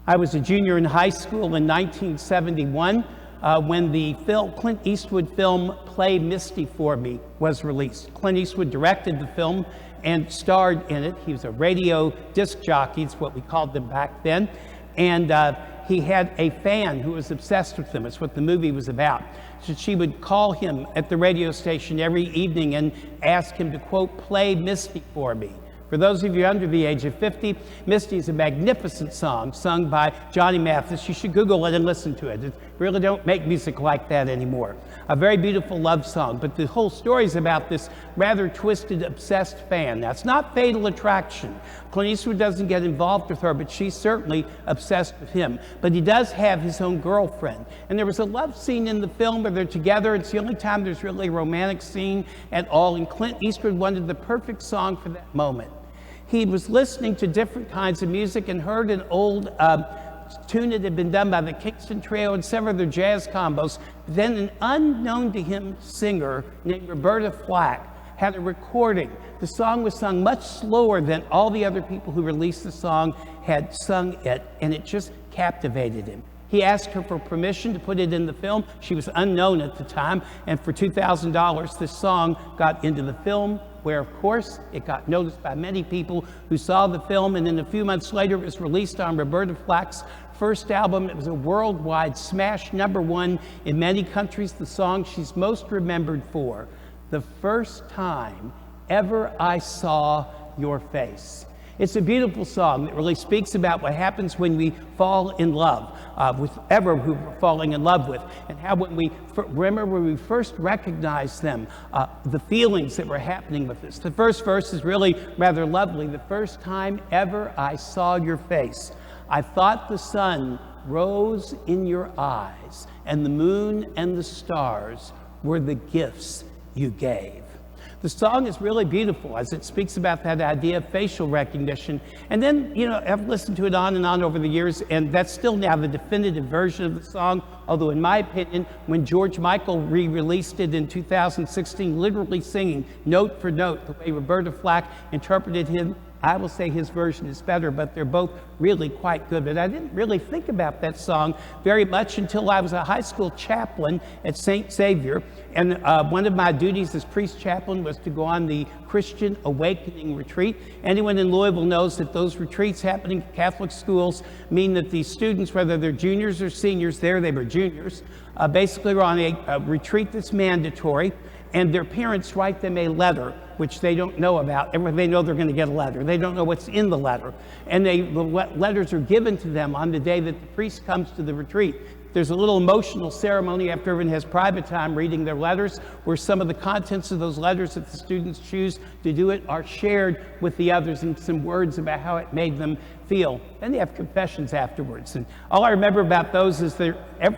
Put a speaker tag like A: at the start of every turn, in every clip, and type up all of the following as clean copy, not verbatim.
A: I was a junior in high school in 1971 when the Clint Eastwood film Play Misty for Me was released. Clint Eastwood directed the film and starred in it. He was a radio disc jockey, it's what we called them back then. And he had a fan who was obsessed with him. It's what the movie was about. So she would call him at the radio station every evening and ask him to, quote, play Misty for me. For those of you under the age of 50, Misty is a magnificent song sung by Johnny Mathis. You should Google it and listen to it. It really don't make music like that anymore. A very beautiful love song, but the whole story is about this rather twisted, obsessed fan. Now, it's not Fatal Attraction. Clint Eastwood doesn't get involved with her, but she's certainly obsessed with him. But he does have his own girlfriend. And there was a love scene in the film where they're together. It's the only time there's really a romantic scene at all, and Clint Eastwood wanted the perfect song for that moment. He was listening to different kinds of music and heard an old tune that had been done by the Kingston Trio and several other jazz combos. Then an unknown to him singer named Roberta Flack had a recording. The song was sung much slower than all the other people who released the song had sung it, and it just captivated him. He asked her for permission to put it in the film. She was unknown at the time, and for $2,000, this song got into the film, where, of course, it got noticed by many people who saw the film, and then a few months later, it was released on Roberta Flack's first album. It was a worldwide smash #1 in many countries, the song she's most remembered for, The First Time Ever I Saw Your Face. It's a beautiful song that really speaks about what happens when we fall in love with whoever we're falling in love with, and how when we remember when we first recognize them, the feelings that were happening with us. The first verse is really rather lovely. The first time ever I saw your face, I thought the sun rose in your eyes, and the moon and the stars were the gifts you gave. The song is really beautiful as it speaks about that idea of facial recognition. And then, I've listened to it on and on over the years, and that's still now the definitive version of the song. Although in my opinion, when George Michael re-released it in 2016, literally singing note for note the way Roberta Flack interpreted him, I will say his version is better, but they're both really quite good. But I didn't really think about that song very much until I was a high school chaplain at St. Xavier. And one of my duties as priest chaplain was to go on the Christian Awakening Retreat. Anyone in Louisville knows that those retreats happening at Catholic schools mean that the students, whether they're juniors or seniors, they were juniors, basically are on a retreat that's mandatory. And their parents write them a letter, which they don't know about. They know they're going to get a letter. They don't know what's in the letter. And the letters are given to them on the day that the priest comes to the retreat. There's a little emotional ceremony after everyone has private time reading their letters, where some of the contents of those letters, if the students choose to do it, are shared with the others and some words about how it made them feel. Then they have confessions afterwards. And all I remember about those is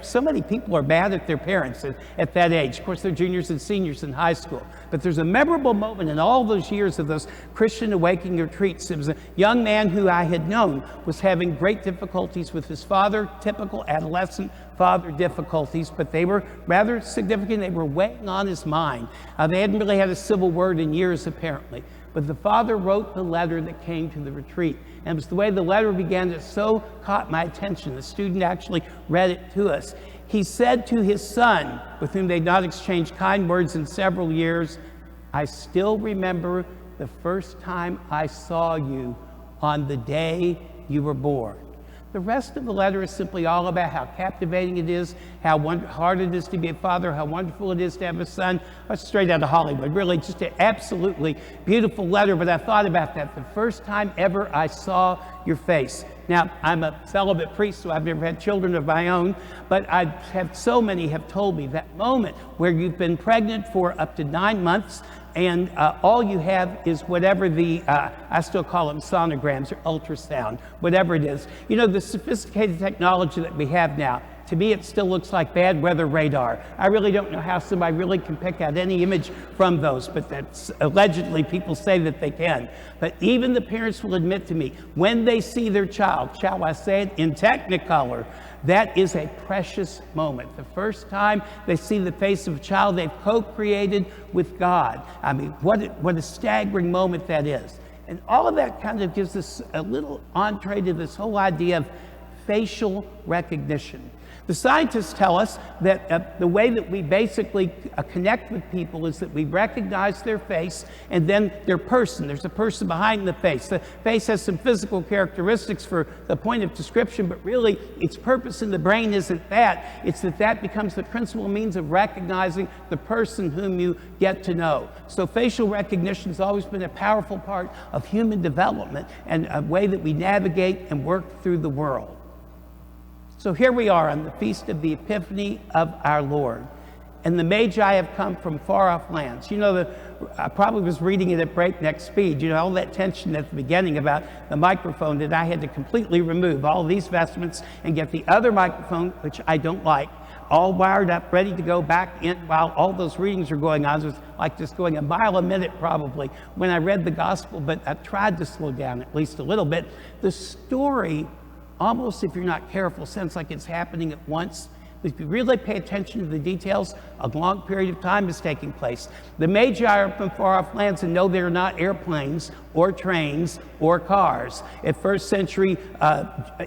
A: so many people are mad at their parents at that age. Of course, they're juniors and seniors in high school. But there's a memorable moment in all those years of those Christian Awakening retreats. It was a young man who I had known was having great difficulties with his father, typical adolescent father difficulties, but they were rather significant. They were weighing on his mind. They hadn't really had a civil word in years, apparently. But the father wrote the letter that came to the retreat. And it was the way the letter began that so caught my attention. The student actually read it to us. He said to his son, with whom they'd not exchanged kind words in several years, I still remember the first time I saw you on the day you were born. The rest of the letter is simply all about how captivating it is, how hard it is to be a father, how wonderful it is to have a son. It's straight out of Hollywood, really just an absolutely beautiful letter. But I thought about that the first time ever I saw your face. Now, I'm a celibate priest, so I've never had children of my own, but so many have told me that moment where you've been pregnant for up to 9 months, and all you have is whatever I still call them sonograms or ultrasound, whatever it is. The sophisticated technology that we have now, to me it still looks like bad weather radar. I really don't know how somebody really can pick out any image from those, but that's allegedly people say that they can. But even the parents will admit to me, when they see their child, shall I say it, in Technicolor, that is a precious moment. The first time they see the face of a child they've co-created with God. I mean, what a staggering moment that is. And all of that kind of gives us a little entree to this whole idea of facial recognition. The scientists tell us that the way that we basically connect with people is that we recognize their face and then their person. There's a person behind the face. The face has some physical characteristics for the point of description, but really its purpose in the brain isn't that. It's that becomes the principal means of recognizing the person whom you get to know. So facial recognition has always been a powerful part of human development and a way that we navigate and work through the world. So here we are on the Feast of the Epiphany of our Lord. And the Magi have come from far off lands. You know, I probably was reading it at breakneck speed. You know, all that tension at the beginning about the microphone that I had to completely remove all these vestments and get the other microphone, which I don't like, all wired up, ready to go back in while all those readings are going on. It was like just going a mile a minute probably when I read the gospel, but I tried to slow down at least a little bit. The story, almost if you're not careful, sounds like it's happening at once. But if you really pay attention to the details, a long period of time is taking place. The Magi are from far off lands, and no, they're not airplanes or trains or cars. At first century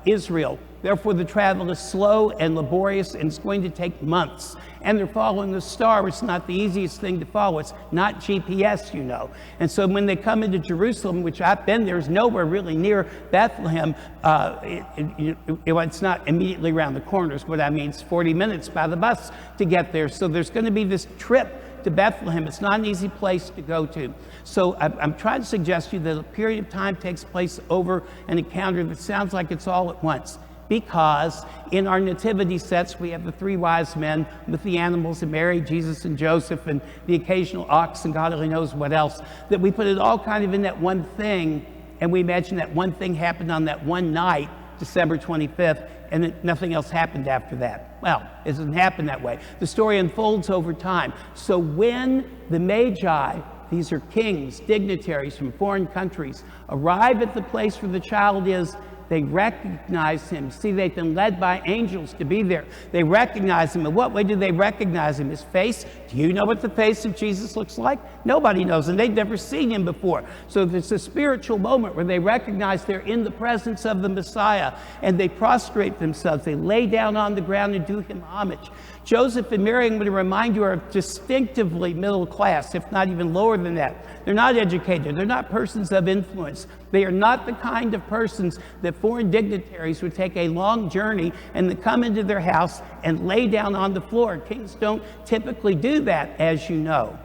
A: Israel, therefore the travel is slow and laborious, and it's going to take months. And they're following the star, which is not the easiest thing to follow. It's not GPS, you know. And so when they come into Jerusalem, which I've been there, is nowhere really near Bethlehem. It's not immediately around the corner, is what I mean. It's 40 minutes by the bus to get there. So there's going to be this trip to Bethlehem. It's not an easy place to go to. So I'm trying to suggest to you that a period of time takes place over an encounter that sounds like it's all at once. Because in our nativity sets, we have the three wise men with the animals, and Mary, Jesus, and Joseph, and the occasional ox, and God only knows what else, that we put it all kind of in that one thing, and we imagine that one thing happened on that one night, December 25th, and that nothing else happened after that. Well, it doesn't happen that way. The story unfolds over time. So when the Magi, these are kings, dignitaries from foreign countries, arrive at the place where the child is, they recognize him. See, they've been led by angels to be there. They recognize him. In what way do they recognize him? His face? Do you know what the face of Jesus looks like? Nobody knows, and they've never seen him before. So there's a spiritual moment where they recognize they're in the presence of the Messiah, and they prostrate themselves. They lay down on the ground and do him homage. Joseph and Mary, I'm going to remind you, are distinctively middle class, if not even lower than that. They're not educated. They're not persons of influence. They are not the kind of persons that foreign dignitaries would take a long journey and come into their house and lay down on the floor. Kings don't typically do that, as you know.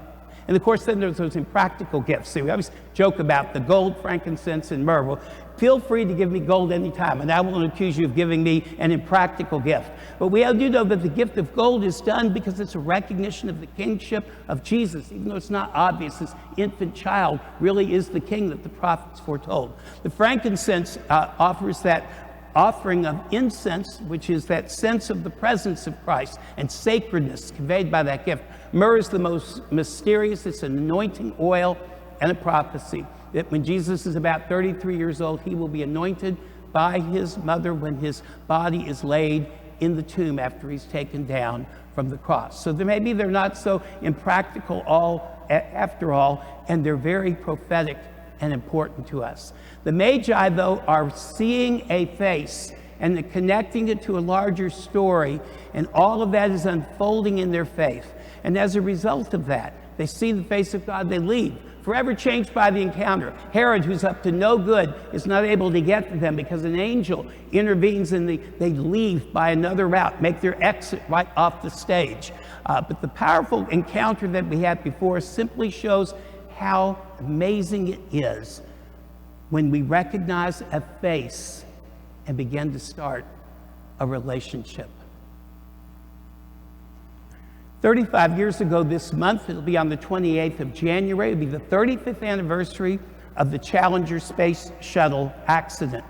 A: And of course, then there's those impractical gifts. See, we always joke about the gold, frankincense, and myrrh. Well, feel free to give me gold anytime, and I won't accuse you of giving me an impractical gift. But we do know that the gift of gold is done because it's a recognition of the kingship of Jesus, even though it's not obvious. This infant child really is the king that the prophets foretold. The frankincense offers that offering of incense, which is that sense of the presence of Christ and sacredness conveyed by that gift. Myrrh is the most mysterious. It's an anointing oil and a prophecy that when Jesus is about 33 years old, he will be anointed by his mother when his body is laid in the tomb after he's taken down from the cross. So maybe they're not so impractical after all, and they're very prophetic and important to us. The Magi, though, are seeing a face and they're connecting it to a larger story, and all of that is unfolding in their faith. And as a result of that, they see the face of God, they leave, forever changed by the encounter. Herod, who's up to no good, is not able to get to them because an angel intervenes and they leave by another route, make their exit right off the stage. But the powerful encounter that we had before simply shows how amazing it is when we recognize a face and begin to start a relationship. 35 years ago this month, it'll be on the 28th of January, it'll be the 35th anniversary of the Challenger Space Shuttle accident.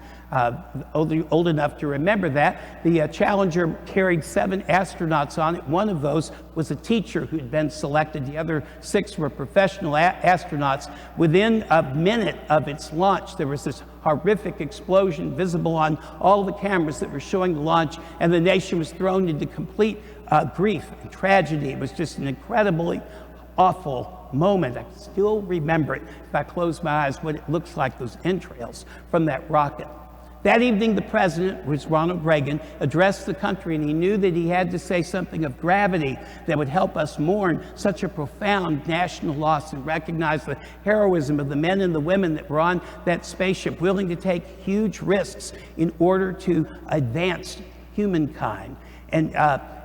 A: Old enough to remember that. The Challenger carried 7 astronauts on it. One of those was a teacher who'd been selected. The other 6 were professional astronauts. Within a minute of its launch, there was this horrific explosion visible on all the cameras that were showing the launch, and the nation was thrown into complete grief and tragedy. It was just an incredibly awful moment. I still remember it, if I close my eyes, what it looks like, those entrails from that rocket. That evening, the president, was Ronald Reagan, addressed the country, and he knew that he had to say something of gravity that would help us mourn such a profound national loss and recognize the heroism of the men and the women that were on that spaceship, willing to take huge risks in order to advance humankind. And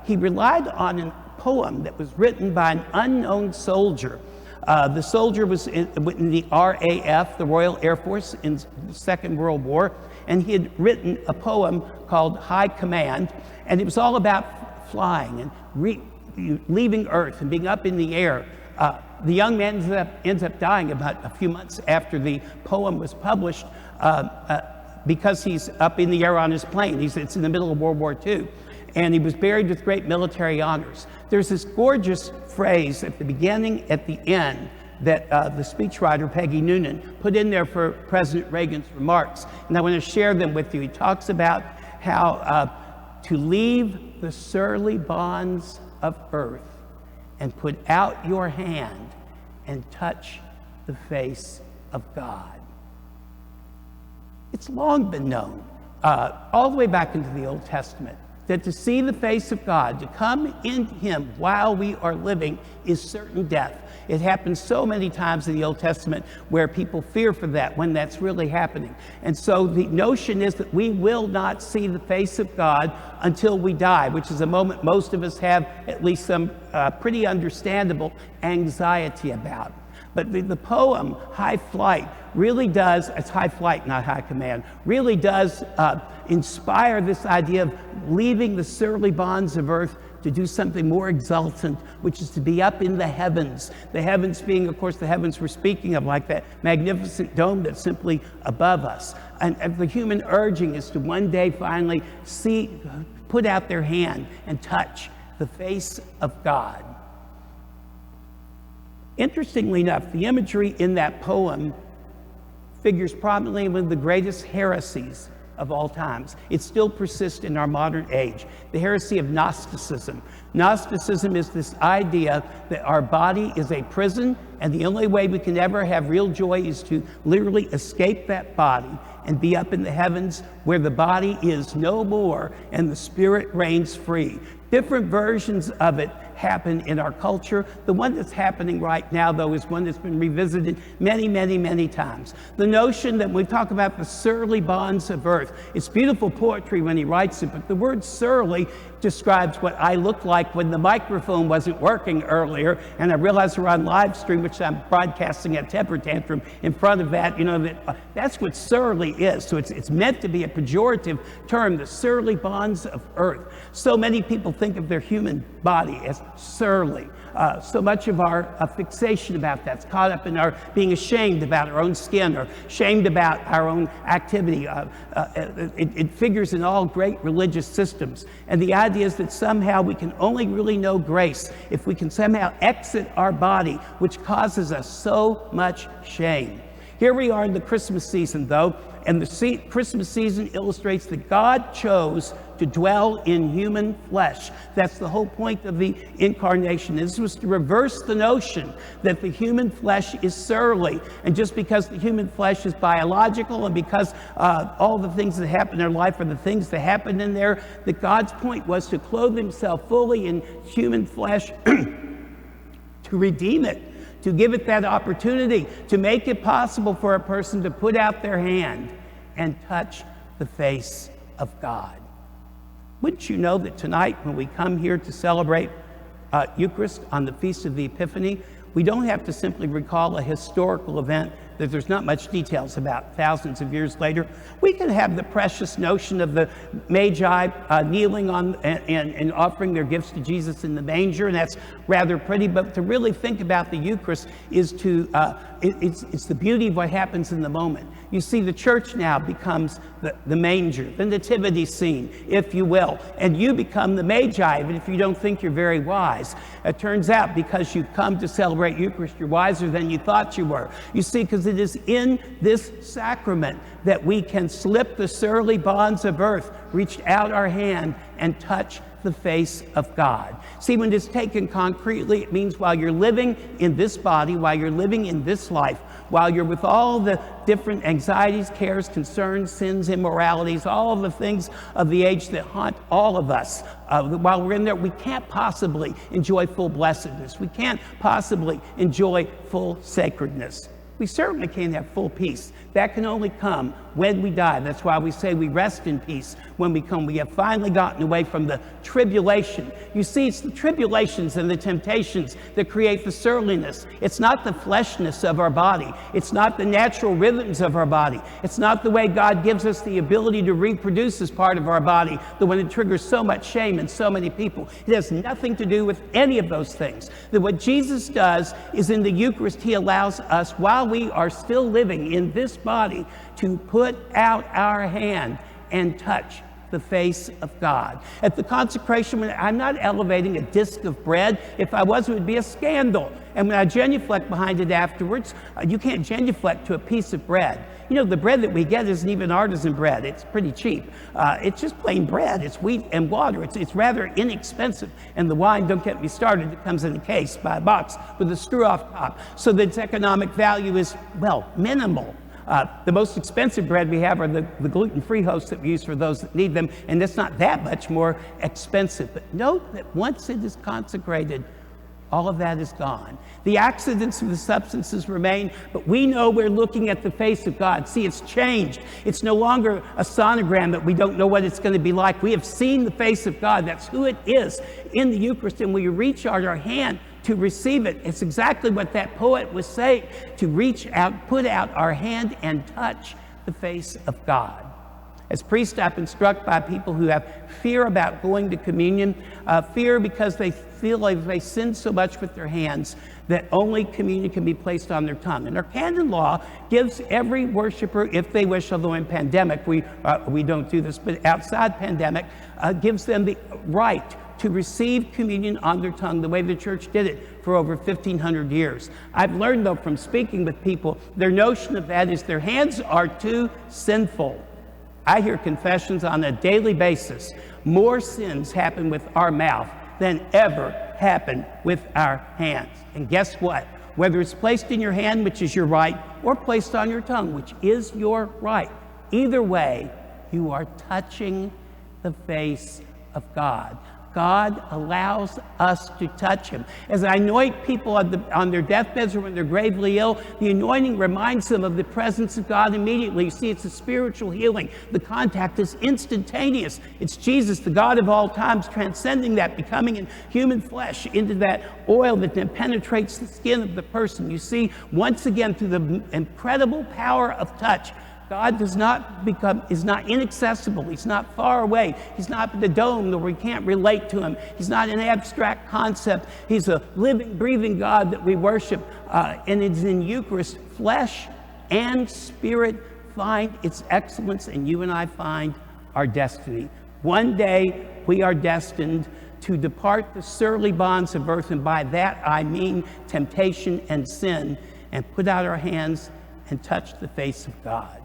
A: he relied on a poem that was written by an unknown soldier. The soldier was in the RAF, the Royal Air Force, in the Second World War, and he had written a poem called High Command, and it was all about flying and leaving Earth and being up in the air. The young man ends up dying about a few months after the poem was published because he's up in the air on his plane. It's in the middle of World War II, and he was buried with great military honors. There's this gorgeous phrase at the beginning, at the end, that the speechwriter Peggy Noonan put in there for President Reagan's remarks, and I want to share them with you. He talks about how to leave the surly bonds of earth and put out your hand and touch the face of God. It's long been known, all the way back into the Old Testament, that to see the face of God, to come in Him while we are living, is certain death. It happens so many times in the Old Testament where people fear for that when that's really happening. And so the notion is that we will not see the face of God until we die, which is a moment most of us have at least some pretty understandable anxiety about. But the poem, High Flight, really does, it's High Flight, not High Command, really does inspire this idea of leaving the surly bonds of earth to do something more exultant, which is to be up in the heavens. The heavens being, of course, the heavens we're speaking of, like that magnificent dome that's simply above us. And the human urging is to one day finally put out their hand and touch the face of God. Interestingly enough, the imagery in that poem figures prominently in one of the greatest heresies of all times. It still persists in our modern age, the heresy of Gnosticism. Gnosticism is this idea that our body is a prison, and the only way we can ever have real joy is to literally escape that body and be up in the heavens where the body is no more and the spirit reigns free. Different versions of it happen in our culture. The one that's happening right now, though, is one that's been revisited many, many, many times. The notion that when we talk about the surly bonds of earth, it's beautiful poetry when he writes it, but the word surly describes what I looked like when the microphone wasn't working earlier, and I realized we're on live stream, which I'm broadcasting at Temper Tantrum in front of that, that's what surly is. So it's meant to be a pejorative term, the surly bonds of earth. So many people think of their human body as surly. So much of our fixation about that's caught up in our being ashamed about our own skin or ashamed about our own activity. It figures in all great religious systems. And the idea is that somehow we can only really know grace if we can somehow exit our body, which causes us so much shame. Here we are in the Christmas season, though, and the Christmas season illustrates that God chose to dwell in human flesh. That's the whole point of the incarnation. This was to reverse the notion that the human flesh is surly. And just because the human flesh is biological and because all the things that happen in our life are the things that happen in there, that God's point was to clothe himself fully in human flesh to redeem it, to give it that opportunity, to make it possible for a person to put out their hand and touch the face of God. Wouldn't you know that tonight, when we come here to celebrate Eucharist on the Feast of the Epiphany, we don't have to simply recall a historical event that there's not much details about thousands of years later. We can have the precious notion of the Magi kneeling on and offering their gifts to Jesus in the manger, and that's rather pretty. But to really think about the Eucharist is it's the beauty of what happens in the moment. You see, the church now becomes the manger, the nativity scene, if you will, and you become the Magi, even if you don't think you're very wise. It turns out because you've come to celebrate Eucharist, you're wiser than you thought you were. You see, because it is in this sacrament that we can slip the surly bonds of earth, reach out our hand, and touch the face of God. See, when it's taken concretely, it means while you're living in this body, while you're living in this life, while you're with all the different anxieties, cares, concerns, sins, immoralities, all of the things of the age that haunt all of us, while we're in there, we can't possibly enjoy full blessedness. We can't possibly enjoy full sacredness. We certainly can't have full peace. That can only come when we die. That's why we say we rest in peace when we come. We have finally gotten away from the tribulation. You see, it's the tribulations and the temptations that create the surliness. It's not the fleshness of our body. It's not the natural rhythms of our body. It's not the way God gives us the ability to reproduce as part of our body, the one that triggers so much shame in so many people. It has nothing to do with any of those things. That what Jesus does is in the Eucharist, he allows us, while we are still living in this body, to put out our hand and touch the face of God. At the consecration, I'm not elevating a disc of bread. If I was, it would be a scandal. And when I genuflect behind it afterwards, you can't genuflect to a piece of bread. You know, the bread that we get isn't even artisan bread. It's pretty cheap. It's just plain bread. It's wheat and water. It's rather inexpensive. And the wine, don't get me started, it comes in a case by a box with a screw-off top. So that its economic value is, well, minimal. The most expensive bread we have are the gluten-free hosts that we use for those that need them, and it's not that much more expensive. But note that once it is consecrated, all of that is gone. The accidents of the substances remain, but we know we're looking at the face of God. See, it's changed. It's no longer a sonogram that we don't know what it's going to be like. We have seen the face of God. That's who it is in the Eucharist, and we reach out our hand to receive it. It's exactly what that poet was saying, to reach out, put out our hand and touch the face of God. As priest, I've been struck by people who have fear about going to communion, fear because they feel like they sin so much with their hands that only communion can be placed on their tongue. And our canon law gives every worshiper, if they wish, although in pandemic we don't do this, but outside pandemic, gives them the right to receive communion on their tongue the way the church did it for over 1,500 years. I've learned, though, from speaking with people, their notion of that is their hands are too sinful. I hear confessions on a daily basis. More sins happen with our mouth than ever happen with our hands. And guess what? Whether it's placed in your hand, which is your right, or placed on your tongue, which is your right, either way, you are touching the face of God. God allows us to touch him. As I anoint people on their deathbeds or when they're gravely ill, the anointing reminds them of the presence of God immediately. You see, it's a spiritual healing. The contact is instantaneous. It's Jesus, the God of all times, transcending that, becoming in human flesh into that oil that then penetrates the skin of the person. You see, once again, through the incredible power of touch, God is not inaccessible. He's not far away. He's not the dome where we can't relate to him. He's not an abstract concept. He's a living, breathing God that we worship. And it's in Eucharist, flesh and spirit find its excellence, and you and I find our destiny. One day we are destined to depart the surly bonds of earth, and by that I mean temptation and sin, and put out our hands and touch the face of God.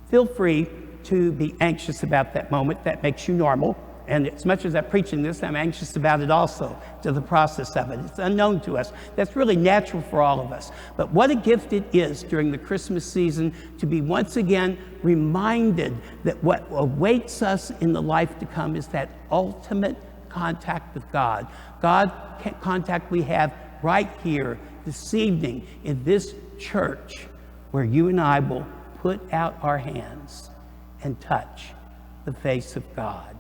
A: Feel free to be anxious about that moment. That makes you normal. And as much as I'm preaching this, I'm anxious about it also, to the process of it. It's unknown to us. That's really natural for all of us. But what a gift it is during the Christmas season to be once again reminded that what awaits us in the life to come is that ultimate contact with God. Contact we have right here this evening in this church, where you and I will put out our hands and touch the face of God.